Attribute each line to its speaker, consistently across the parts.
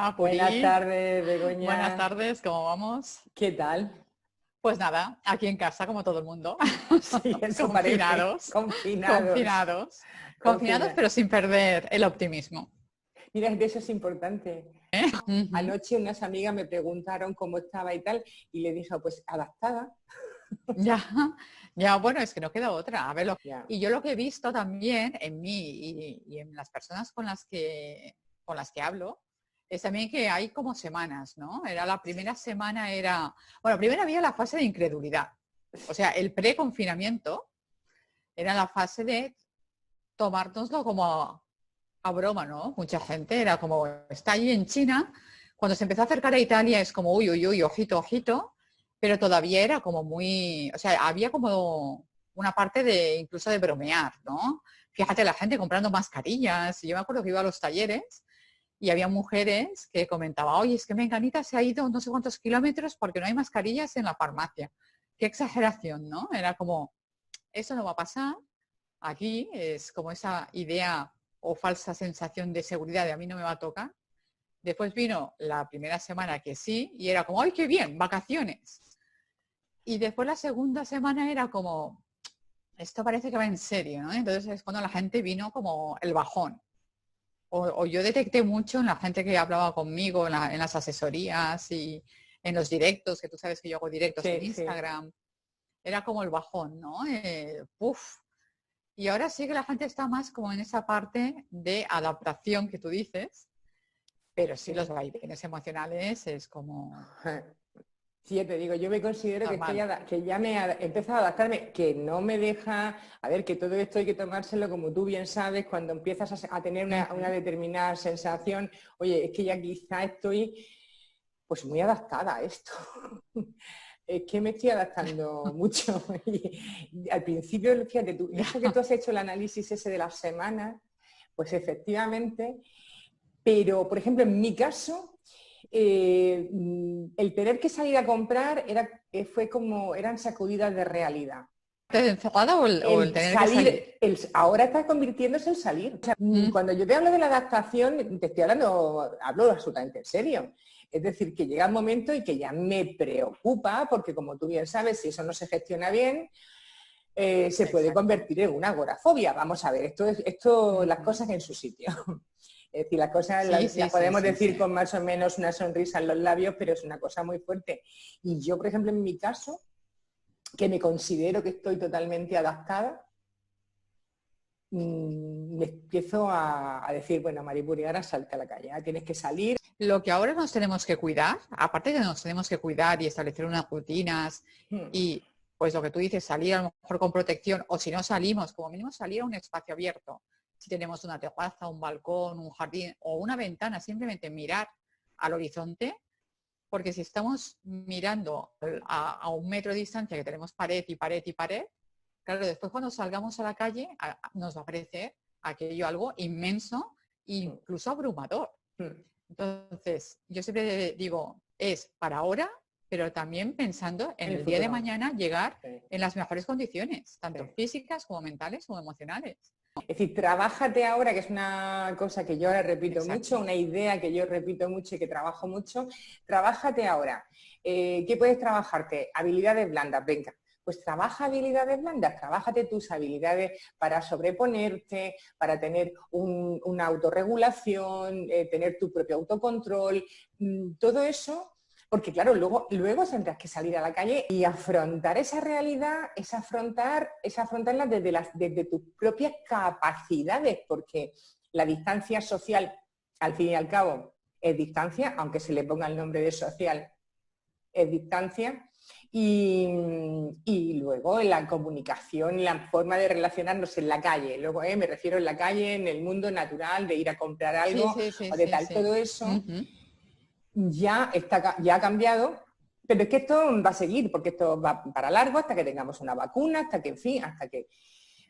Speaker 1: Hola,
Speaker 2: Buenas
Speaker 1: Puri.
Speaker 2: tardes,
Speaker 1: Buenas
Speaker 2: Begoña.
Speaker 1: tardes, ¿cómo vamos?
Speaker 2: ¿Qué tal?
Speaker 1: Pues nada, aquí en casa, como todo el mundo.
Speaker 2: Sí, eso parece.
Speaker 1: Confinados,
Speaker 2: Confinados.
Speaker 1: confinados, confinados,
Speaker 2: Confinados.
Speaker 1: pero sin perder el optimismo.
Speaker 2: Mira, de eso es importante.
Speaker 1: Ujú.
Speaker 2: Anoche unas amigas me preguntaron cómo estaba y tal, y le dije, pues adaptada.
Speaker 1: Ya, ya, bueno, es que no queda otra. A ver,
Speaker 2: Ya.
Speaker 1: y yo lo que he visto también en mí y en las personas con las que hablo, es también que hay como semanas, ¿no? Era la primera semana, bueno, primero había la fase de incredulidad. O sea, el pre-confinamiento era la fase de tomárnoslo como a broma, ¿no? Mucha gente era como, está allí en China, cuando se empezó a acercar a Italia es como, uy, uy, uy, ojito, ojito, pero todavía era como muy, o sea, había como una parte de incluso de bromear, ¿no? Fíjate, la gente comprando mascarillas, y yo me acuerdo que iba a los talleres y había mujeres que comentaban, oye, es que Menganita se ha ido no sé cuántos kilómetros porque no hay mascarillas en la farmacia. Qué exageración, ¿no? Era como, eso no va a pasar. Aquí es como esa idea o falsa sensación de seguridad de a mí no me va a tocar. Después vino la primera semana que sí y era como, ¡ay, qué bien! Vacaciones. Y después la segunda semana era como, esto parece que va en serio, ¿no? Entonces es cuando la gente vino como el bajón. O yo detecté mucho en la gente que hablaba conmigo, en las asesorías y en los directos, que tú sabes que yo hago directos en
Speaker 2: Sí, sí.
Speaker 1: Instagram. Era como el bajón, ¿no? Puf. Y ahora sí que la gente está más como en esa parte de adaptación que tú dices, pero sí los
Speaker 2: Sí.
Speaker 1: vaivenes emocionales es como
Speaker 2: Sí, ya te digo, yo me considero que
Speaker 1: normal.
Speaker 2: que ya he empezado a adaptarme, que no me deja, a ver, que todo esto hay que tomárselo como tú bien sabes, cuando empiezas a tener una
Speaker 1: Ujú.
Speaker 2: determinada sensación, oye, es que ya quizá estoy pues muy adaptada a esto. Es que me estoy adaptando mucho. Y al principio, fíjate tú,
Speaker 1: Ya.
Speaker 2: eso que tú has hecho el análisis ese de las semanas, pues efectivamente, pero por ejemplo en mi caso, el tener que salir a comprar fue como, eran sacudidas de realidad.
Speaker 1: ¿Te encerrada o el
Speaker 2: El
Speaker 1: tener que salir?
Speaker 2: salir, ahora está convirtiéndose en salir. O sea,
Speaker 1: Mm.
Speaker 2: cuando yo te hablo de la adaptación, te estoy hablando, hablo absolutamente en serio. Es decir, que llega un momento y que ya me preocupa, porque como tú bien sabes, si eso no se gestiona bien, se puede
Speaker 1: Exacto.
Speaker 2: convertir en una agorafobia. Vamos a ver, esto, las
Speaker 1: Ujú.
Speaker 2: cosas en su sitio. Es decir, las cosas
Speaker 1: Sí,
Speaker 2: las
Speaker 1: sí, sí,
Speaker 2: podemos
Speaker 1: sí,
Speaker 2: decir
Speaker 1: sí.
Speaker 2: con más o menos una sonrisa en los labios, pero es una cosa muy fuerte. Y yo, por ejemplo, en mi caso, que me considero que estoy totalmente adaptada, me empiezo a decir, bueno, Maripuri, ahora salte a la calle, tienes que salir.
Speaker 1: Lo que ahora nos tenemos que cuidar, aparte de que nos tenemos que cuidar y establecer unas rutinas y pues lo que tú dices, salir a lo mejor con protección o si no salimos, como mínimo salir a un espacio abierto. Si tenemos una terraza, un balcón, un jardín o una ventana, simplemente mirar al horizonte, porque si estamos mirando a un metro de distancia que tenemos pared y pared y pared, claro, después cuando salgamos a la calle nos va a parecer aquello algo inmenso e incluso abrumador. Entonces, yo siempre digo, es para ahora, pero también pensando en
Speaker 2: En el
Speaker 1: el día de
Speaker 2: futuro.
Speaker 1: mañana llegar
Speaker 2: Sí,
Speaker 1: en las mejores condiciones, tanto
Speaker 2: sí.
Speaker 1: físicas como mentales como emocionales.
Speaker 2: Es decir, trabájate ahora, que es una cosa que yo ahora repito mucho,
Speaker 1: Exacto.
Speaker 2: una idea que yo repito mucho y que trabajo mucho, trabájate ahora. ¿Qué puedes trabajarte? Habilidades blandas, venga. Pues trabaja habilidades blandas, trabájate tus habilidades para sobreponerte, para tener una autorregulación, tener tu propio autocontrol, todo eso. Porque claro, luego tendrás que salir a la calle y afrontar esa realidad, es afrontarla desde tus propias capacidades, porque la distancia social, al fin y al cabo, es distancia, aunque se le ponga el nombre de social, es distancia. Y luego en la comunicación, la forma de relacionarnos en la calle, luego me refiero en la calle, en el mundo natural, de ir a comprar
Speaker 1: Sí,
Speaker 2: algo
Speaker 1: sí, sí,
Speaker 2: o de
Speaker 1: sí,
Speaker 2: tal,
Speaker 1: sí.
Speaker 2: todo eso
Speaker 1: Ujú.
Speaker 2: ya ha cambiado, pero es que esto va a seguir, porque esto va para largo hasta que tengamos una vacuna, hasta que, en fin, hasta que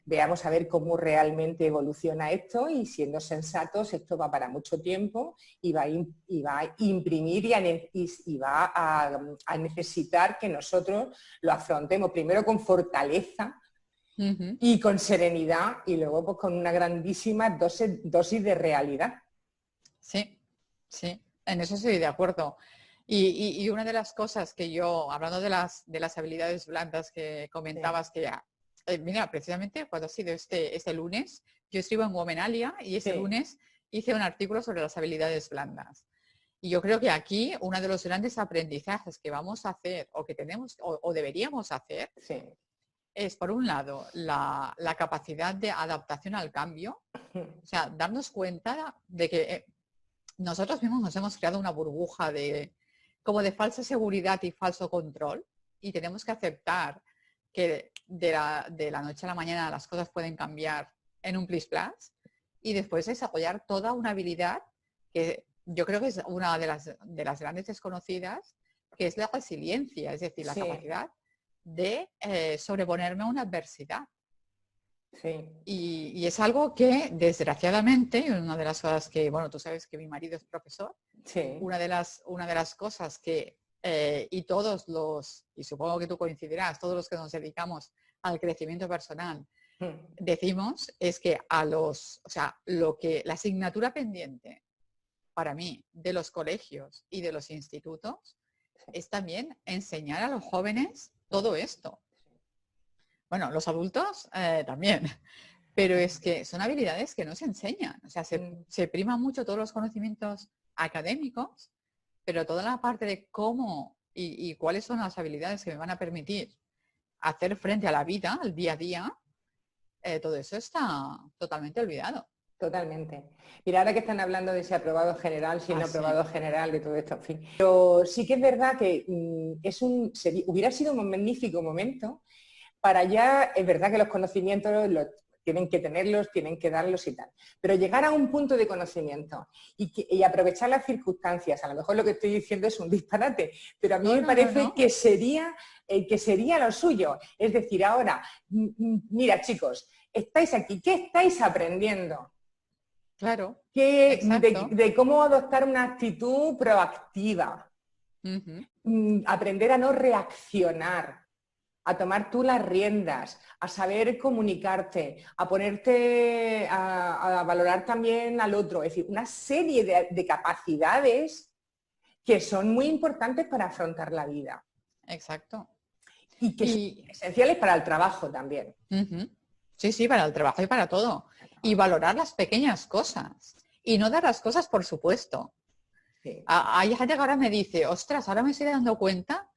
Speaker 2: veamos a ver cómo realmente evoluciona esto y siendo sensatos, esto va para mucho tiempo y va a imprimir y va a necesitar que nosotros lo afrontemos primero con fortaleza
Speaker 1: Ujú.
Speaker 2: y con serenidad y luego pues con una grandísima dosis de realidad.
Speaker 1: Sí, sí. En eso estoy de acuerdo. Y una de las cosas que yo, hablando de las habilidades blandas que comentabas, que mira, precisamente cuando ha sido este lunes, yo escribo en Womenalia y ese lunes hice un artículo sobre las habilidades blandas. Y yo creo que aquí uno de los grandes aprendizajes que vamos a hacer o que tenemos o deberíamos hacer es, por un lado, la capacidad de adaptación al cambio. O sea, darnos cuenta de que nosotros mismos nos hemos creado una burbuja como de falsa seguridad y falso control, y tenemos que aceptar que de la noche a la mañana las cosas pueden cambiar en un plis plas, y después desarrollar toda una habilidad que yo creo que es una de las grandes desconocidas, que es la resiliencia, es decir, la capacidad de sobreponerme a una adversidad.
Speaker 2: Sí.
Speaker 1: Y es algo que, desgraciadamente, una de las cosas que, bueno, tú sabes que mi marido es profesor, una de las cosas que, y supongo que tú coincidirás, todos los que nos dedicamos al crecimiento personal, decimos es que la asignatura pendiente para mí de los colegios y de los institutos es también enseñar a los jóvenes todo esto. Bueno, los adultos también, pero es que son habilidades que no se enseñan. O sea, se priman mucho todos los conocimientos académicos, pero toda la parte de cómo y cuáles son las habilidades que me van a permitir hacer frente a la vida, al día a día, todo eso está totalmente olvidado.
Speaker 2: Totalmente. Mira, ahora que están hablando de ese aprobado general, si no aprobado general, de todo esto, en fin. Pero sí que es verdad que hubiera sido un magnífico momento para ya, es verdad que los conocimientos tienen que tenerlos, tienen que darlos y tal, pero llegar a un punto de conocimiento y aprovechar las circunstancias. A lo mejor lo que estoy diciendo es un disparate, pero a mí me parece que sería lo suyo. Es decir, ahora, mira chicos, estáis aquí, ¿qué estáis aprendiendo?
Speaker 1: Claro.
Speaker 2: De cómo adoptar una actitud proactiva. Aprender a no reaccionar, a tomar tú las riendas, a saber comunicarte, a ponerte, a valorar también al otro. Es decir, una serie de capacidades que son muy importantes para afrontar la vida.
Speaker 1: Exacto.
Speaker 2: Y que son esenciales para el trabajo también.
Speaker 1: Sí, para el trabajo y para todo. Y valorar las pequeñas cosas. Y no dar las cosas por supuesto. Sí. Hay gente que ahora me dice, ostras, ahora me estoy dando cuenta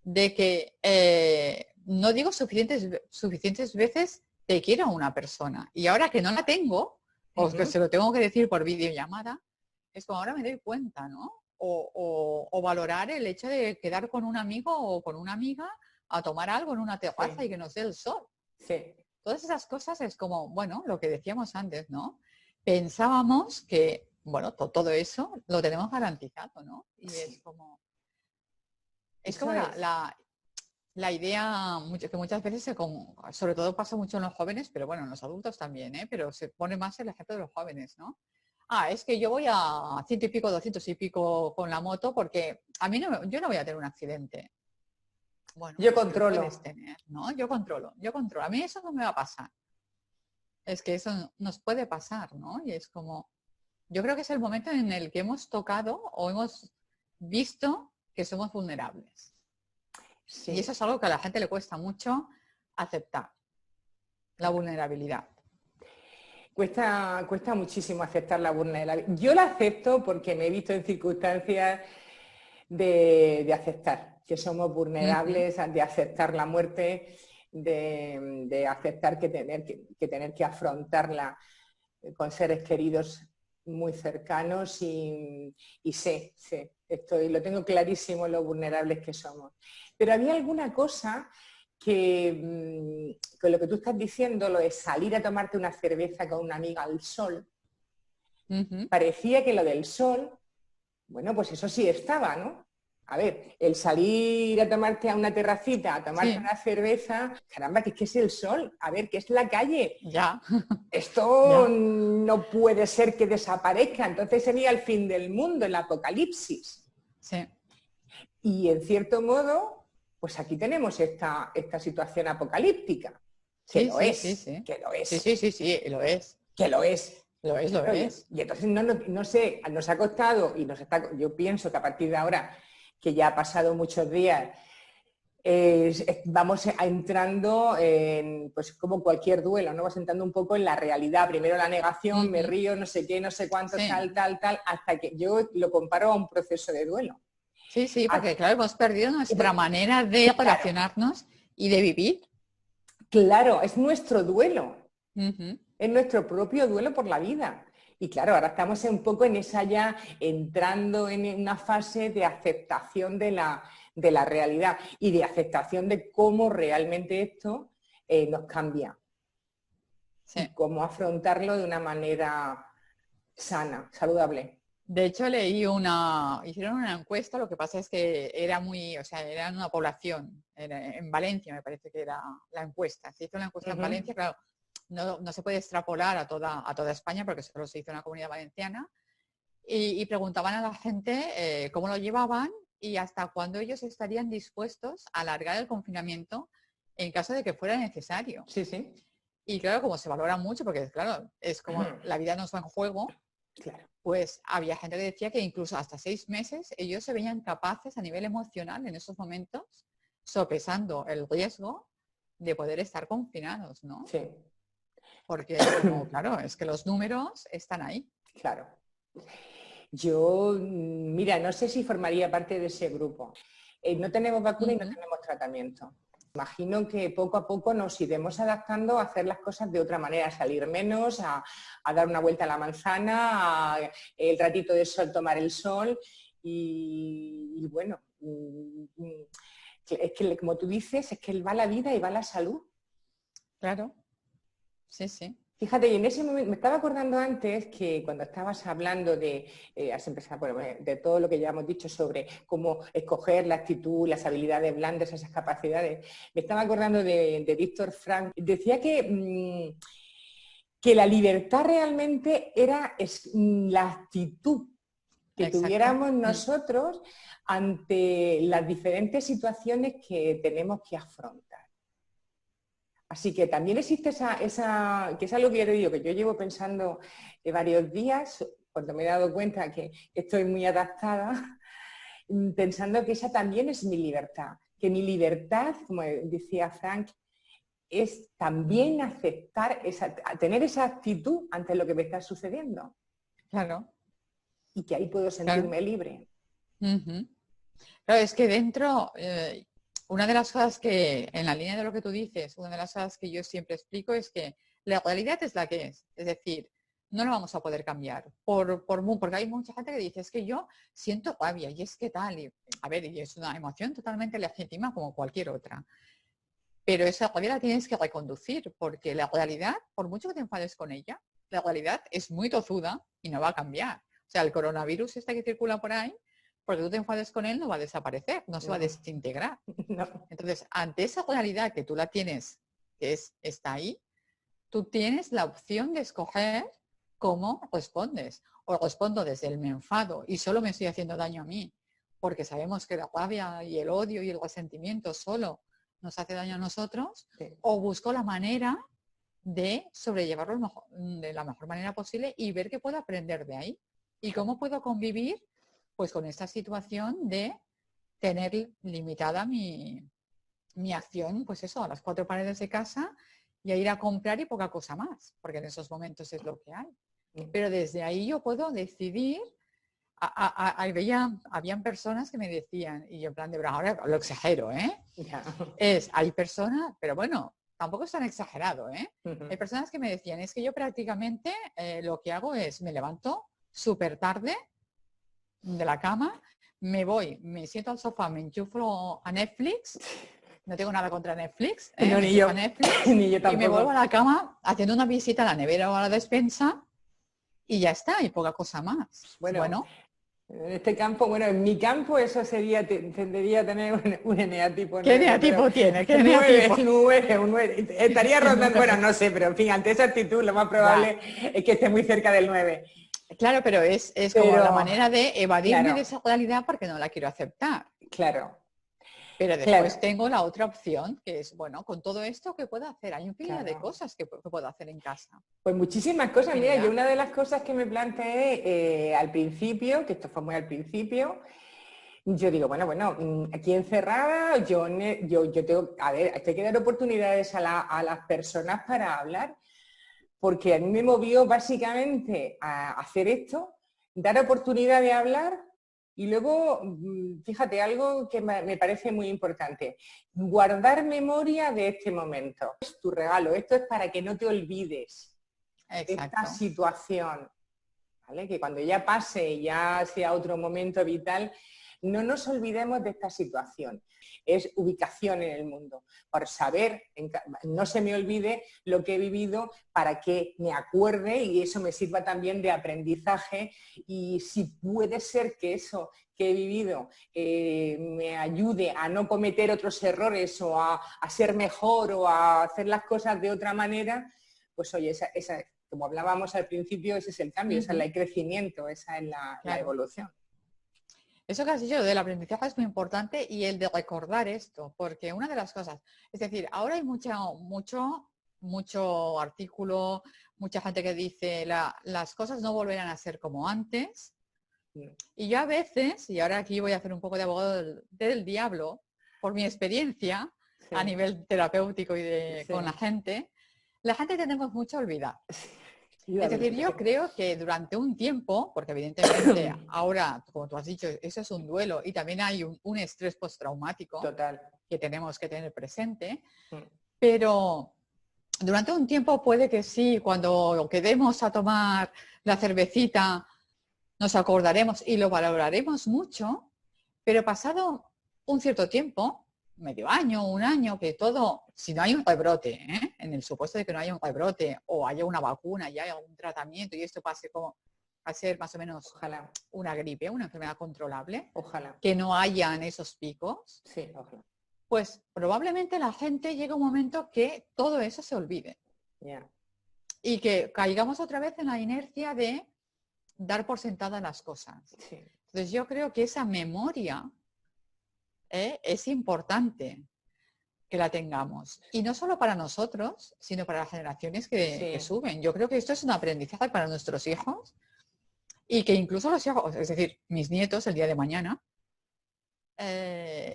Speaker 1: de que no digo suficientes veces te quiero a una persona. Y ahora que no la tengo, o que se lo tengo que decir por videollamada, es como ahora me doy cuenta, ¿no? O valorar el hecho de quedar con un amigo o con una amiga a tomar algo en una terraza y que nos dé el sol.
Speaker 2: Sí.
Speaker 1: Todas esas cosas es como, bueno, lo que decíamos antes, ¿no? Pensábamos que, bueno, todo eso lo tenemos garantizado, ¿no? Y es como... Es como la idea que muchas veces, sobre todo pasa mucho en los jóvenes, pero bueno, en los adultos también, pero se pone más el ejemplo de los jóvenes, ¿no? Es que yo voy a 100 y pico, 200 y pico con la moto porque yo no voy a tener un accidente. Bueno,
Speaker 2: yo controlo.
Speaker 1: Puedes tener, ¿no? Yo controlo. A mí eso no me va a pasar. Es que eso nos puede pasar, ¿no? Y es como, yo creo que es el momento en el que hemos tocado o hemos visto que somos vulnerables. Sí. Y eso es algo que a la gente le cuesta mucho aceptar, la vulnerabilidad.
Speaker 2: Cuesta muchísimo aceptar la vulnerabilidad. Yo la acepto porque me he visto en circunstancias de aceptar que somos vulnerables, de aceptar la muerte, de aceptar que tener que afrontarla con seres queridos muy cercanos y sé, lo tengo clarísimo lo vulnerables que somos. Pero había alguna cosa que, con lo que tú estás diciendo, lo de salir a tomarte una cerveza con una amiga al sol, parecía que lo del sol, bueno, pues eso sí estaba, ¿no? A ver, el salir a tomarte a una terracita, a tomarte una cerveza, caramba, que es el sol, a ver, que es la calle.
Speaker 1: Ya.
Speaker 2: Esto no puede ser que desaparezca, entonces sería el fin del mundo, el apocalipsis.
Speaker 1: Sí.
Speaker 2: Y en cierto modo, pues aquí tenemos esta situación apocalíptica. Que lo es.
Speaker 1: Sí, lo es.
Speaker 2: Que lo es.
Speaker 1: Lo es, lo es.
Speaker 2: Y entonces no sé, nos ha costado y yo pienso que a partir de ahora, que ya ha pasado muchos días, vamos entrando en, pues como cualquier duelo, ¿no? Vas entrando un poco en la realidad. Primero la negación, me río, no sé qué, no sé cuánto,
Speaker 1: Sí.
Speaker 2: tal, hasta que yo lo comparo a un proceso de duelo.
Speaker 1: Sí, sí, porque claro, hemos perdido nuestra manera de relacionarnos y de vivir.
Speaker 2: Claro, es nuestro duelo.
Speaker 1: Uh-huh.
Speaker 2: Es nuestro propio duelo por la vida. Y claro, ahora estamos un poco en esa ya, entrando en una fase de aceptación de la realidad y de aceptación de cómo realmente esto nos cambia.
Speaker 1: Sí.
Speaker 2: Y cómo afrontarlo de una manera sana, saludable.
Speaker 1: De hecho, hicieron una encuesta, lo que pasa es que era era en una población, en Valencia me parece que era la encuesta. Se hizo la encuesta en Valencia, claro, no se puede extrapolar a toda España porque solo se hizo en la Comunidad Valenciana. Y preguntaban a la gente cómo lo llevaban y hasta cuándo ellos estarían dispuestos a alargar el confinamiento en caso de que fuera necesario.
Speaker 2: Sí, sí.
Speaker 1: Y claro, como se valora mucho, porque claro, es como la vida no está en juego,
Speaker 2: claro.
Speaker 1: Pues había gente que decía que incluso hasta 6 meses ellos se veían capaces a nivel emocional en esos momentos, sopesando el riesgo de poder estar confinados, ¿no?
Speaker 2: Sí.
Speaker 1: Porque como, claro, es que los números están ahí.
Speaker 2: Claro. Yo, mira, no sé si formaría parte de ese grupo. No tenemos vacuna y no tenemos tratamiento. Imagino que poco a poco nos iremos adaptando a hacer las cosas de otra manera, a salir menos, a dar una vuelta a la manzana, el ratito de sol, tomar el sol y bueno, es que como tú dices, es que va la vida y va la salud.
Speaker 1: Claro, sí, sí.
Speaker 2: Fíjate, y en ese momento, me estaba acordando antes que cuando estabas hablando has empezado, bueno, de todo lo que ya hemos dicho sobre cómo escoger la actitud, las habilidades blandas, esas capacidades, me estaba acordando de Víctor Frank. Decía que la libertad realmente era la actitud que tuviéramos nosotros ante las diferentes situaciones que tenemos que afrontar. Así que también existe que es algo que yo te digo, que yo llevo pensando varios días, cuando me he dado cuenta que estoy muy adaptada, pensando que esa también es mi libertad, que mi libertad, como decía Frank, es también aceptar, tener esa actitud ante lo que me está sucediendo.
Speaker 1: Claro.
Speaker 2: Y que ahí puedo sentirme libre.
Speaker 1: Uh-huh. Claro, es que dentro, una de las cosas que, en la línea de lo que tú dices, una de las cosas que yo siempre explico es que la realidad es la que es. Es decir, no lo vamos a poder cambiar. Porque hay mucha gente que dice, es que yo siento rabia y es que tal. Y, a ver, y es una emoción totalmente legítima como cualquier otra. Pero esa rabia la tienes que reconducir, porque la realidad, por mucho que te enfades con ella, la realidad es muy tozuda y no va a cambiar. O sea, el coronavirus este que circula por ahí, porque tú te enfades con él, no va a desaparecer, no se va a desintegrar.
Speaker 2: No.
Speaker 1: Entonces, ante esa realidad que tú la tienes, está ahí, tú tienes la opción de escoger cómo respondes. O respondo desde el me enfado y solo me estoy haciendo daño a mí, porque sabemos que la rabia y el odio y el resentimiento solo nos hace daño a nosotros, sí. O busco la manera de sobrellevarlo de la mejor manera posible y ver qué puedo aprender de ahí. Y cómo puedo convivir pues con esta situación de tener limitada mi acción, pues eso, a las 4 paredes de casa y a ir a comprar y poca cosa más, porque en esos momentos es lo que hay. Pero desde ahí yo puedo decidir. Habían personas que me decían, y yo en plan de broma, ahora lo exagero, hay personas, pero bueno, tampoco es tan exagerado, Hay personas que me decían, es que yo prácticamente lo que hago es, me levanto súper tarde de la cama, me voy, me siento al sofá, me enchufo a Netflix, no tengo nada contra Netflix,
Speaker 2: no, ni yo.
Speaker 1: Netflix,
Speaker 2: ni yo tampoco.
Speaker 1: Y me vuelvo a la cama haciendo una visita a la nevera o a la despensa y ya está, y poca cosa más. Bueno.
Speaker 2: En este campo, bueno, en mi campo eso sería, tendería a tener un eneatipo 9.
Speaker 1: ¿Qué eneatipo tiene? ¿Qué
Speaker 2: eneatipo? 9. Estaría rondando, bueno, no sé, pero en fin, ante esa actitud lo más probable es que esté muy cerca del 9.
Speaker 1: Claro, pero es como la manera de evadirme de esa realidad porque no la quiero aceptar.
Speaker 2: Claro.
Speaker 1: Pero después tengo la otra opción, que es, bueno, con todo esto, ¿qué puedo hacer? Hay infinidad de cosas que puedo hacer en casa.
Speaker 2: Pues muchísimas cosas. Mira, yo una de las cosas que me planteé al principio, que esto fue muy al principio, yo digo, bueno, aquí encerrada, yo tengo, a ver, hay que dar oportunidades a las personas para hablar, porque a mí me movió básicamente a hacer esto, dar oportunidad de hablar. Y luego, fíjate, algo que me parece muy importante, guardar memoria de este momento. Es tu regalo, esto es para que no te olvides de esta situación, ¿vale? Que cuando ya pase y ya sea otro momento vital, no nos olvidemos de esta situación. Es ubicación en el mundo, por saber, no se me olvide lo que he vivido para que me acuerde y eso me sirva también de aprendizaje y si puede ser que eso que he vivido me ayude a no cometer otros errores o a ser mejor o a hacer las cosas de otra manera, pues oye, como hablábamos al principio, ese es el cambio, ese es el crecimiento, esa es la evolución.
Speaker 1: Eso que has dicho del aprendizaje es muy importante y el de recordar esto, porque una de las cosas, es decir, ahora hay mucho artículo, mucha gente que dice las cosas no volverán a ser como antes. Y yo a veces, y ahora aquí voy a hacer un poco de abogado del diablo, por mi experiencia a nivel terapéutico y con la gente tendemos mucho a olvidar. Es decir, yo creo que durante un tiempo, porque evidentemente ahora, como tú has dicho, eso es un duelo y también hay un estrés postraumático que tenemos que tener presente, pero durante un tiempo puede que sí, cuando quedemos a tomar la cervecita, nos acordaremos y lo valoraremos mucho, pero pasado un cierto tiempo, medio año, un año, que todo, si no hay un rebrote, en el supuesto de que no haya un rebrote o haya una vacuna y haya un tratamiento y esto pase como a ser más o menos
Speaker 2: ojalá
Speaker 1: una gripe, una enfermedad controlable,
Speaker 2: ojalá
Speaker 1: que no hayan esos picos,
Speaker 2: sí, ojalá.
Speaker 1: Pues probablemente la gente llega un momento que todo eso se olvide. Y que caigamos otra vez en la inercia de dar por sentada las cosas.
Speaker 2: Sí.
Speaker 1: Entonces yo creo que esa memoria es importante que la tengamos. Y no solo para nosotros, sino para las generaciones que suben. Yo creo que esto es un aprendizaje para nuestros hijos y que incluso los hijos, es decir, mis nietos el día de mañana,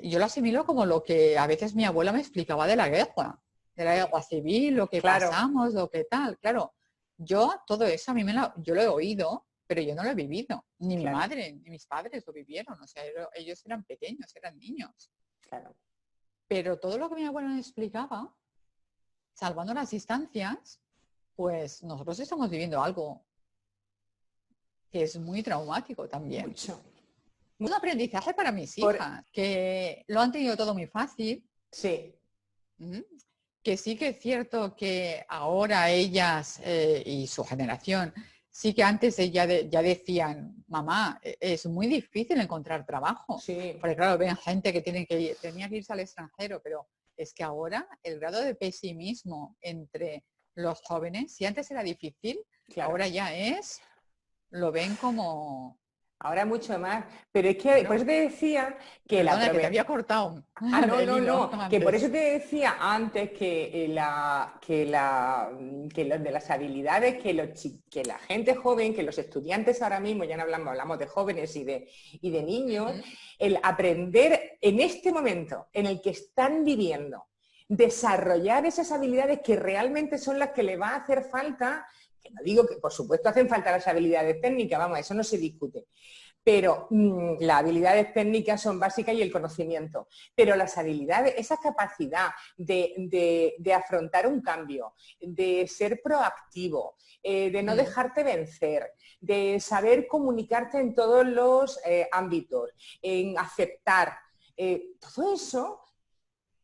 Speaker 1: yo lo asimilo como lo que a veces mi abuela me explicaba de la guerra civil, lo que pasamos, lo que tal. Claro, yo todo eso a mí yo lo he oído, pero yo no lo he vivido. Ni mi madre, ni mis padres lo vivieron. O sea, ellos eran pequeños, eran niños. Pero todo lo que mi abuela me explicaba, salvando las distancias, pues nosotros estamos viviendo algo que es muy traumático también.
Speaker 2: Mucho.
Speaker 1: Un aprendizaje para mis hijas, que lo han tenido todo muy fácil.
Speaker 2: Sí.
Speaker 1: Que sí que es cierto que ahora ellas y su generación, sí que antes ya decían, mamá, es muy difícil encontrar trabajo.
Speaker 2: Sí.
Speaker 1: Porque claro, ven gente que tenía que irse al extranjero, pero es que ahora el grado de pesimismo entre los jóvenes, si antes era difícil, ahora ya lo ven como...
Speaker 2: Ahora mucho más. Pero es que, por eso te decía que
Speaker 1: Perdona, que te había cortado.
Speaker 2: No. Que por eso te decía antes que de las habilidades que la gente joven, que los estudiantes ahora mismo, ya no hablamos de jóvenes y de niños, el aprender en este momento en el que están viviendo, desarrollar esas habilidades que realmente son las que le va a hacer falta. Que no digo que, por supuesto, hacen falta las habilidades técnicas, vamos, eso no se discute. Pero las habilidades técnicas son básicas y el conocimiento. Pero las habilidades, esa capacidad de afrontar un cambio, de ser proactivo, de no dejarte vencer, de saber comunicarte en todos los ámbitos, en aceptar, todo eso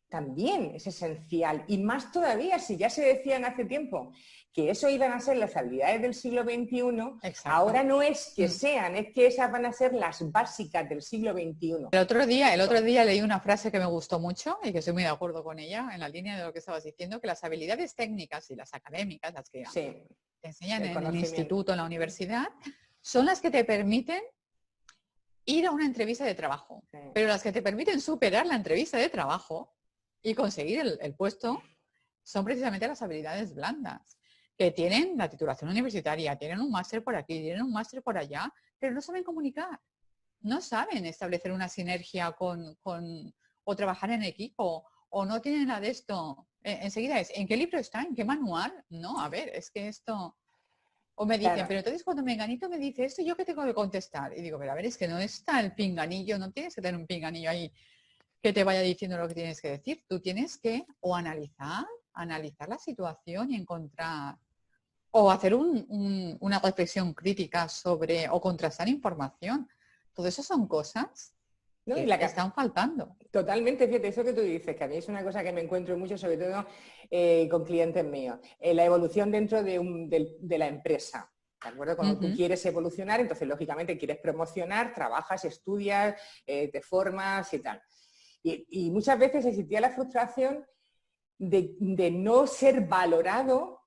Speaker 2: también es esencial. Y más todavía, si ya se decían hace tiempo que eso iban a ser las habilidades del siglo XXI, ahora no es que sean, es que esas van a ser las básicas del siglo XXI.
Speaker 1: El otro día leí una frase que me gustó mucho y que estoy muy de acuerdo con ella, en la línea de lo que estabas diciendo, que las habilidades técnicas y las académicas, las que te enseñan en el instituto, en la universidad, son las que te permiten ir a una entrevista de trabajo.
Speaker 2: Sí.
Speaker 1: Pero las que te permiten superar la entrevista de trabajo y conseguir el puesto son precisamente las habilidades blandas, que tienen la titulación universitaria, tienen un máster por aquí, tienen un máster por allá, pero no saben comunicar, no saben establecer una sinergia o trabajar en equipo, o no tienen nada de esto. Enseguida es, ¿en qué libro está? ¿En qué manual? No, a ver, es que esto... O me dicen,
Speaker 2: Claro.
Speaker 1: pero entonces cuando Menganito me dice esto, ¿yo qué tengo que contestar? Y digo, pero a ver, es que no está el pinganillo, no tienes que tener un pinganillo ahí que te vaya diciendo lo que tienes que decir. Tú tienes que o analizar la situación y encontrar, o hacer una reflexión crítica sobre, o contrastar información. Todo eso son cosas
Speaker 2: ¿No? Y
Speaker 1: que están faltando.
Speaker 2: totalmente, fíjate, eso que tú dices, que a mí es una cosa que me encuentro mucho, sobre todo con clientes míos, la evolución dentro de la empresa. ¿De acuerdo? Cuando tú quieres evolucionar, entonces lógicamente quieres promocionar, trabajas, estudias, te formas y tal. Y muchas veces existía la frustración de no ser valorado.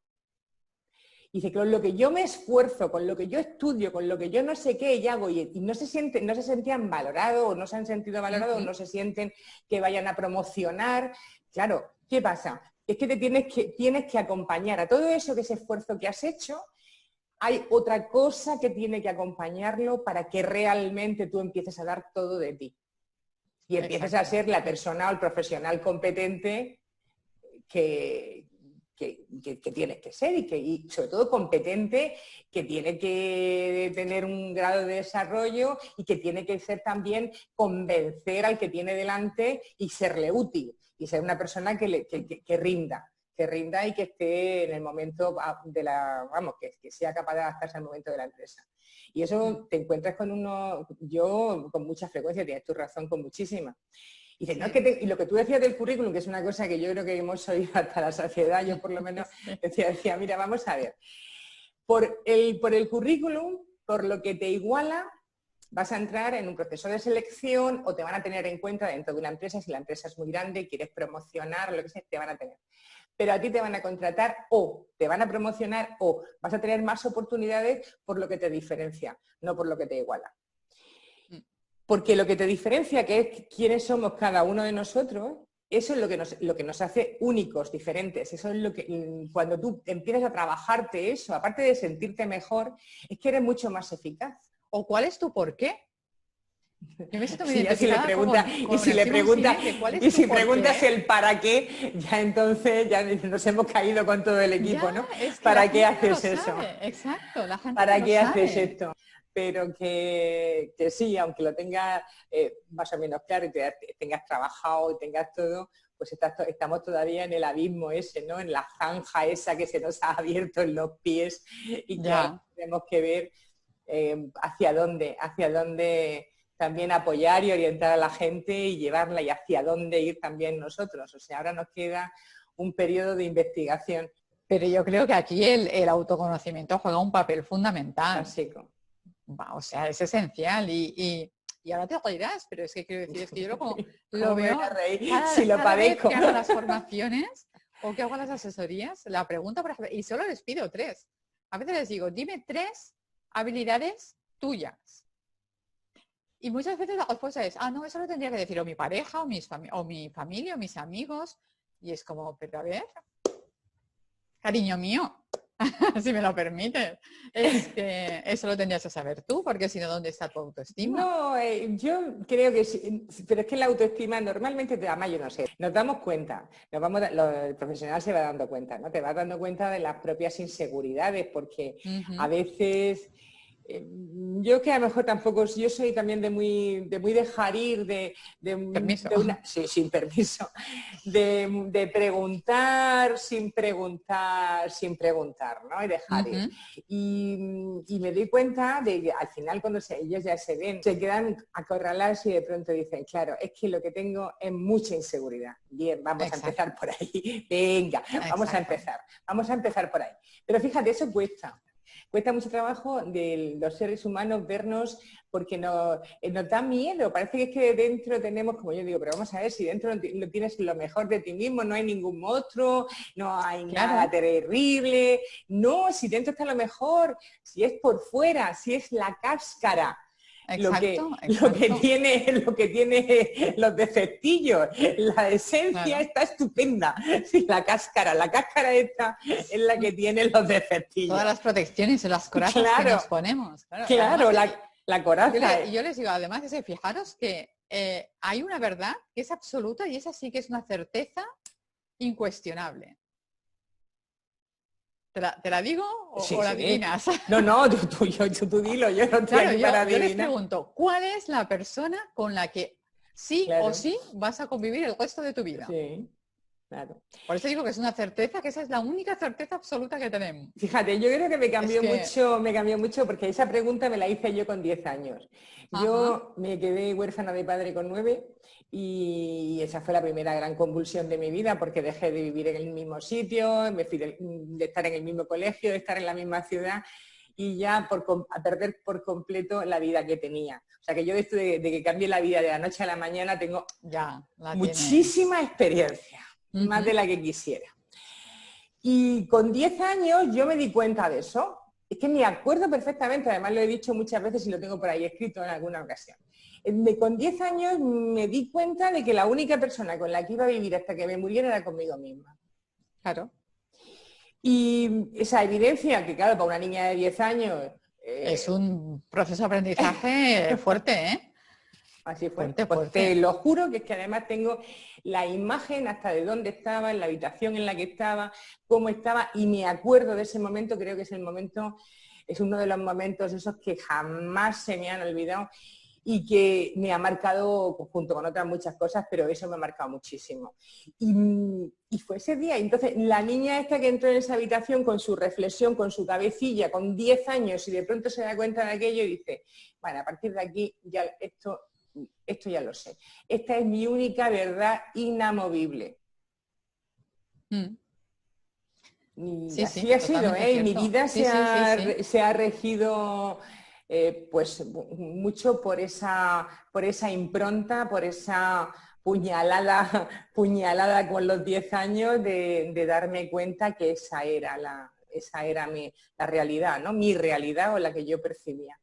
Speaker 2: Y dice, con lo que yo me esfuerzo, con lo que yo estudio, con lo que yo no sé qué y hago, y no se sentían valorados, o no se han sentido valorados, o no se sienten que vayan a promocionar. Claro, ¿qué pasa? Es que tienes que acompañar a todo eso, que ese esfuerzo que has hecho, hay otra cosa que tiene que acompañarlo para que realmente tú empieces a dar todo de ti. Y empieces a ser la persona o el profesional competente que tienes que ser y sobre todo competente, que tiene que tener un grado de desarrollo y que tiene que ser también convencer al que tiene delante y serle útil y ser una persona que rinda y que esté en el momento que sea capaz de adaptarse al momento de la empresa. Y eso te encuentras yo con mucha frecuencia, tienes tu razón, con muchísima. Y dices, no, es que y lo que tú decías del currículum, que es una cosa que yo creo que hemos oído hasta la saciedad, yo por lo menos decía, mira, vamos a ver, por el currículum, por lo que te iguala, vas a entrar en un proceso de selección o te van a tener en cuenta dentro de una empresa, si la empresa es muy grande, quieres promocionar, lo que sea, te van a tener. Pero a ti te van a contratar o te van a promocionar o vas a tener más oportunidades por lo que te diferencia, no por lo que te iguala. Porque lo que te diferencia, que es quiénes somos cada uno de nosotros, eso es lo que nos hace únicos, diferentes. Eso es lo que, cuando tú empiezas a trabajarte eso, aparte de sentirte mejor, es que eres mucho más eficaz.
Speaker 1: ¿O cuál es tu por qué? Yo me siento muy
Speaker 2: y si le preguntas el para qué, ya entonces ya nos hemos caído con todo el equipo, ¿no?
Speaker 1: Es que
Speaker 2: ¿Para qué haces eso?
Speaker 1: Exacto, la gente
Speaker 2: ¿Para
Speaker 1: no
Speaker 2: qué
Speaker 1: lo
Speaker 2: haces
Speaker 1: sabe.
Speaker 2: esto? Pero que sí, aunque lo tengas más o menos claro y tengas trabajado y tengas todo, pues estamos todavía en el abismo ese, ¿no? En la zanja esa que se nos ha abierto en los pies y que ahora tenemos que ver hacia dónde también apoyar y orientar a la gente y llevarla y hacia dónde ir también nosotros. O sea, ahora nos queda un periodo de investigación.
Speaker 1: Pero yo creo que aquí el autoconocimiento juega un papel fundamental.
Speaker 2: Básico.
Speaker 1: O sea, es esencial y ahora te reirás, pero es que quiero decir, es que yo lo veo cada vez que hago las formaciones o que hago las asesorías, la pregunta, por ejemplo, y solo les pido 3. A veces les digo, dime 3 habilidades tuyas. Y muchas veces la respuesta es, no, eso lo tendría que decir o mi pareja, o mi familia, o mis amigos. Y es como, pero a ver, cariño mío, si me lo permites, es que eso lo tendrías que saber tú, porque si no, ¿dónde está tu autoestima?
Speaker 2: No, yo creo que sí, pero es que la autoestima normalmente, además yo no sé, nos damos cuenta, el profesional se va dando cuenta, ¿no? Te vas dando cuenta de las propias inseguridades, porque a veces... yo que a lo mejor tampoco, yo soy también de muy dejar ir, sin permiso, de preguntar sin preguntar, ¿no? Y dejar ir. Y me doy cuenta de que al final cuando ellos ya se ven, se quedan acorralados y de pronto dicen, claro, es que lo que tengo es mucha inseguridad. Bien, vamos a empezar por ahí. Venga, vamos a empezar por ahí. Pero fíjate, eso cuesta. Cuesta mucho trabajo de los seres humanos vernos porque nos da miedo. Parece que dentro tenemos, como yo digo, pero vamos a ver, si dentro no tienes lo mejor de ti mismo, no hay ningún monstruo, no hay nada terrible. No, si dentro está lo mejor, si es por fuera, si es la cáscara.
Speaker 1: Exacto,
Speaker 2: lo que
Speaker 1: exacto.
Speaker 2: tiene los defectillos. La esencia
Speaker 1: Claro.
Speaker 2: está estupenda. Sí, la cáscara esta es la que tiene los
Speaker 1: Todas
Speaker 2: defectillos.
Speaker 1: las protecciones y las corazas que
Speaker 2: Claro,
Speaker 1: nos ponemos. Claro. Y
Speaker 2: claro,
Speaker 1: además,
Speaker 2: la coraza.
Speaker 1: yo les digo, además, fijaros que hay una verdad que es absoluta y esa sí que es una certeza incuestionable. ¿Te la digo
Speaker 2: Sí,
Speaker 1: o la
Speaker 2: sí.
Speaker 1: adivinas?
Speaker 2: No, no, tú dilo, yo no estoy
Speaker 1: Claro,
Speaker 2: aquí para
Speaker 1: yo les
Speaker 2: adivinar.
Speaker 1: pregunto, ¿cuál es la persona con la que sí o
Speaker 2: Claro,
Speaker 1: sí vas a convivir el resto de tu vida?
Speaker 2: sí, claro.
Speaker 1: Por eso digo que es una certeza, que esa es la única certeza absoluta que tenemos.
Speaker 2: Fíjate, yo creo que
Speaker 1: Es que,
Speaker 2: me cambió mucho porque esa pregunta me la hice yo con 10 años.
Speaker 1: ajá,
Speaker 2: Yo me quedé huérfana de padre con 9 y esa fue la primera gran convulsión de mi vida porque dejé de vivir en el mismo sitio, me fui de estar en el mismo colegio, de estar en la misma ciudad y ya a perder por completo la vida que tenía. O sea que yo de esto de que cambie la vida de la noche a la mañana tengo
Speaker 1: ya la tienes.
Speaker 2: muchísima experiencia, más de
Speaker 1: Ujú.
Speaker 2: la que quisiera. Y con 10 años yo me di cuenta de eso. Es que me acuerdo perfectamente, además lo he dicho muchas veces y lo tengo por ahí escrito en alguna ocasión. Con 10 años me di cuenta de que la única persona con la que iba a vivir hasta que me muriera era conmigo misma.
Speaker 1: Claro,
Speaker 2: Y esa evidencia, que claro, para una niña de 10 años,
Speaker 1: es un proceso de aprendizaje fuerte, ¿eh?
Speaker 2: así fue.
Speaker 1: Fuerte,
Speaker 2: Pues te
Speaker 1: fuerte.
Speaker 2: lo juro que es que además tengo la imagen hasta de dónde estaba, en la habitación en la que estaba, cómo estaba, y me acuerdo de ese momento, creo que es el momento, es uno de los momentos esos que jamás se me han olvidado y que me ha marcado junto con otras muchas cosas, pero eso me ha marcado muchísimo. Y fue ese día. Entonces, la niña esta que entró en esa habitación con su reflexión, con su cabecilla, con 10 años y de pronto se da cuenta de aquello y dice, bueno, a partir de aquí ya esto ya lo sé. Esta es mi única verdad inamovible.
Speaker 1: Mm.
Speaker 2: Y
Speaker 1: Sí,
Speaker 2: así
Speaker 1: sí,
Speaker 2: ha sido,
Speaker 1: totalmente
Speaker 2: ¿eh? Y mi
Speaker 1: cierto.
Speaker 2: vida
Speaker 1: Sí, sí, sí, sí.
Speaker 2: se ha regido pues mucho por esa impronta, por esa puñalada con los 10 años de darme cuenta que esa era la realidad, ¿no? Mi realidad o la que yo percibía.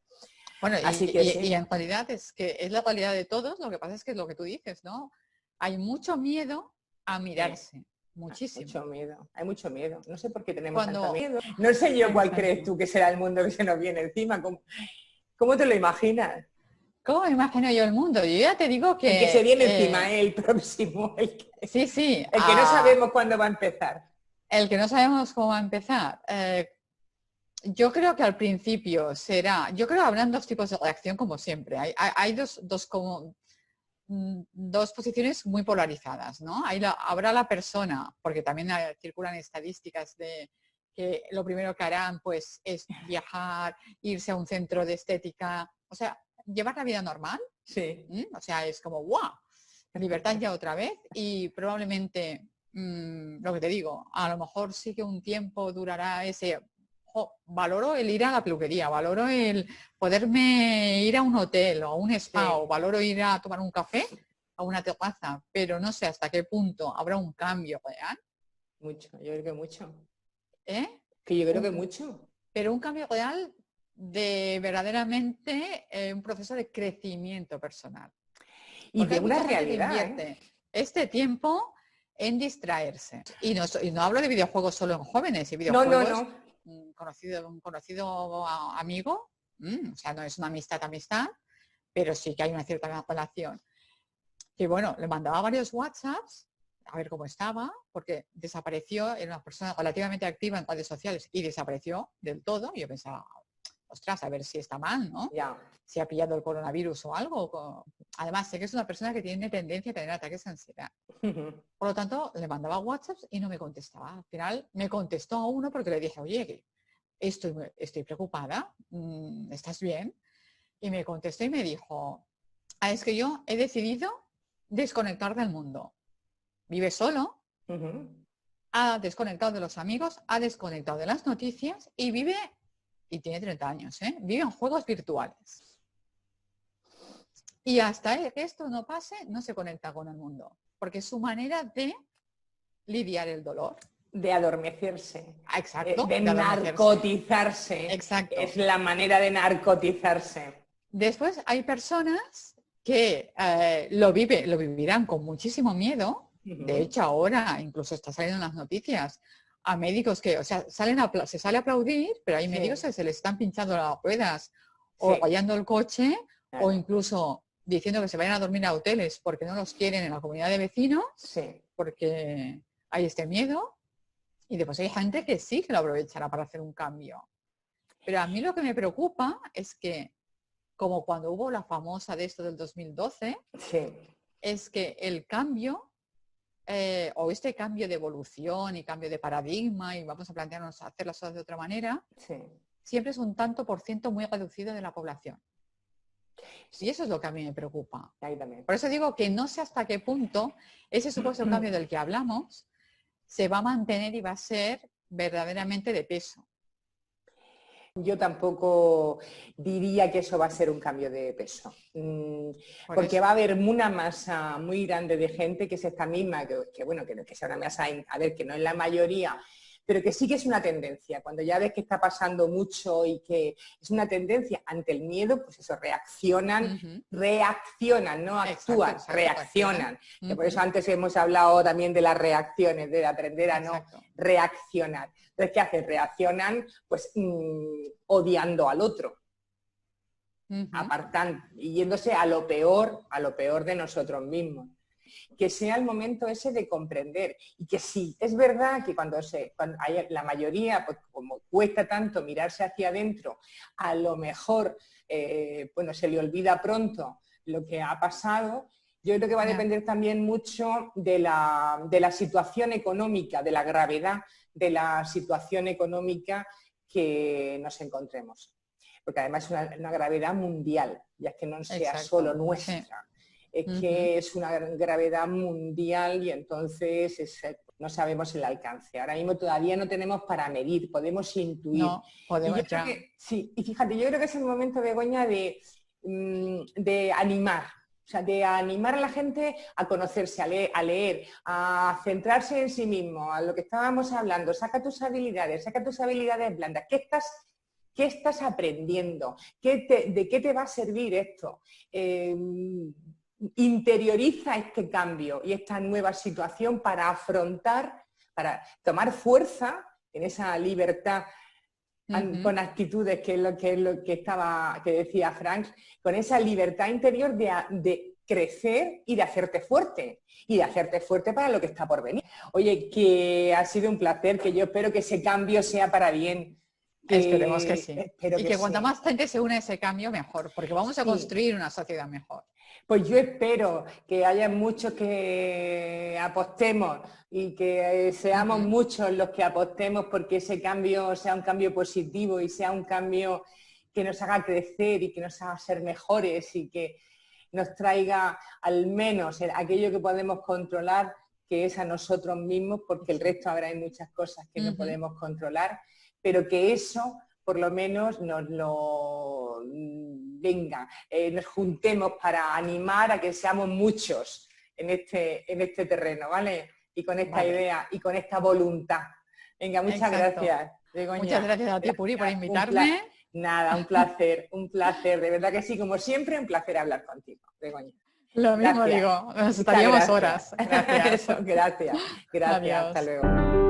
Speaker 1: Bueno,
Speaker 2: Así que sí.
Speaker 1: y en realidad es que es la realidad de todos, lo que pasa es que es lo que tú dices, ¿no? Hay mucho miedo a mirarse, muchísimo.
Speaker 2: Mucho miedo, hay mucho miedo. No sé por qué tenemos tanto
Speaker 1: Cuando,
Speaker 2: miedo. No sé yo cuál crees
Speaker 1: exacto.
Speaker 2: tú que será el mundo que se nos viene encima. ¿Cómo te lo imaginas?
Speaker 1: ¿Cómo me imagino yo el mundo? Yo ya te digo
Speaker 2: El que se
Speaker 1: que
Speaker 2: viene encima, el próximo,
Speaker 1: sí, sí,
Speaker 2: el que no sabemos cuándo va a empezar.
Speaker 1: el que no sabemos cómo va a empezar. Yo creo que al principio será, yo creo que habrán dos tipos de reacción como siempre. Hay dos posiciones muy polarizadas, ¿no? Habrá la persona, porque también circulan estadísticas de que lo primero que harán pues es viajar, irse a un centro de estética, o sea, llevar la vida normal,
Speaker 2: Sí.
Speaker 1: o sea, es como, ¡guau! Libertad ya otra vez y probablemente, lo que te digo, a lo mejor sí que un tiempo durará ese, valoro el ir a la peluquería, valoro el poderme ir a un hotel o a un spa o
Speaker 2: Sí,
Speaker 1: valoro ir a tomar un café a una terraza, pero no sé hasta qué punto habrá un cambio real,
Speaker 2: mucho, yo creo que mucho.
Speaker 1: ¿eh?
Speaker 2: Que yo creo que
Speaker 1: Un-
Speaker 2: mucho.
Speaker 1: pero un cambio real de verdaderamente un proceso de crecimiento personal.
Speaker 2: Y
Speaker 1: Porque
Speaker 2: de
Speaker 1: hay
Speaker 2: una
Speaker 1: mucha gente que
Speaker 2: realidad, ¿eh?
Speaker 1: invierte este tiempo en distraerse. Y no hablo de videojuegos solo en jóvenes, y
Speaker 2: No, no,
Speaker 1: videojuegos,
Speaker 2: no.
Speaker 1: un conocido amigo, o sea, no es una amistad, pero sí que hay una cierta relación. Que bueno, le mandaba varios WhatsApps a ver cómo estaba, porque desapareció, era una persona relativamente activa en redes sociales y desapareció del todo. Y yo pensaba, ostras, a ver si está mal, ¿no?
Speaker 2: Ya.
Speaker 1: Si ha pillado el coronavirus o algo. Además, sé que es una persona que tiene tendencia a tener ataques de ansiedad. Por lo tanto, le mandaba WhatsApps y no me contestaba. Al final me contestó a uno porque le dije, oye, estoy preocupada, ¿estás bien? Y me contestó y me dijo, es que yo he decidido desconectar del mundo. Vive solo, ha desconectado de los amigos, ha desconectado de las noticias y vive, y tiene 30 años, vive en juegos virtuales. Y hasta que esto no pase, no se conecta con el mundo, porque es su manera de lidiar el dolor.
Speaker 2: De adormecerse,
Speaker 1: Exacto,
Speaker 2: de
Speaker 1: de adormecerse.
Speaker 2: narcotizarse.
Speaker 1: Exacto.
Speaker 2: Es la manera de narcotizarse.
Speaker 1: Después hay personas que lo vivirán con muchísimo miedo. De hecho, ahora incluso está saliendo en las noticias a médicos que, o sea, se sale a aplaudir, pero hay médicos que se les están pinchando las ruedas o rayando el coche, o incluso diciendo que se vayan a dormir a hoteles porque no los quieren en la comunidad de vecinos, porque hay este miedo. Y después hay gente que sí que lo aprovechará para hacer un cambio. Pero a mí lo que me preocupa es que, como cuando hubo la famosa de esto del 2012, es que el cambio, o este cambio de evolución y cambio de paradigma, y vamos a plantearnos hacer las cosas de otra manera, siempre es un tanto por ciento muy reducido de la población. Y eso es lo que a mí me preocupa. Por eso digo que no sé hasta qué punto ese supuesto cambio del que hablamos se va a mantener y va a ser verdaderamente de peso.
Speaker 2: Yo tampoco diría que eso va a ser un cambio de peso, porque va a haber una masa muy grande de gente que es esta misma, que sea una masa, a ver, que no es la mayoría, pero que sí que es una tendencia. Cuando ya ves que está pasando mucho y que es una tendencia ante el miedo, pues eso, reaccionan, no actúan, reaccionan. Que por eso antes hemos hablado también de las reacciones, de aprender a no reaccionar. Entonces, ¿qué hacen? Reaccionan pues odiando al otro, apartando y yéndose a lo peor de nosotros mismos. Que sea el momento ese de comprender y que sí, es verdad que cuando hay la mayoría, pues como cuesta tanto mirarse hacia adentro, a lo mejor se le olvida pronto lo que ha pasado. Yo creo que va a depender también mucho de la situación económica, de la gravedad de la situación económica que nos encontremos. Porque además es una gravedad mundial, ya que no sea solo nuestra. Es que es una gravedad mundial y entonces no sabemos el alcance. Ahora mismo todavía no tenemos para medir, podemos intuir.
Speaker 1: No, podemos
Speaker 2: y fíjate, yo creo que es el momento, Begoña, de animar. O sea, de animar a la gente a conocerse, a leer, a centrarse en sí mismo, a lo que estábamos hablando. Saca tus habilidades blandas. ¿Qué estás aprendiendo? ¿De qué te va a servir esto? Interioriza este cambio y esta nueva situación para afrontar, para tomar fuerza en esa libertad con actitudes, que es lo que decía Frank, con esa libertad interior de crecer y de hacerte fuerte para lo que está por venir. Oye, que ha sido un placer, que yo espero que ese cambio sea para bien.
Speaker 1: Esperemos que sí. Y que cuanta más gente se une a ese cambio, mejor, porque vamos a construir una sociedad mejor.
Speaker 2: Pues yo espero que haya muchos que apostemos y que seamos muchos los que apostemos porque ese cambio sea un cambio positivo y sea un cambio que nos haga crecer y que nos haga ser mejores y que nos traiga al menos aquello que podemos controlar, que es a nosotros mismos, porque el resto habrá muchas cosas que no podemos controlar, pero que eso por lo menos nos juntemos para animar a que seamos muchos en este terreno, ¿vale? Y con esta idea y con esta voluntad. Venga, muchas gracias, Begoña.
Speaker 1: Muchas gracias a ti, Puri, por invitarme.
Speaker 2: Nada, un placer, de verdad que sí, como siempre, un placer hablar contigo, Begoña.
Speaker 1: Lo mismo digo, nos estaríamos horas.
Speaker 2: Gracias. Gracias,
Speaker 1: Adiós.
Speaker 2: hasta luego.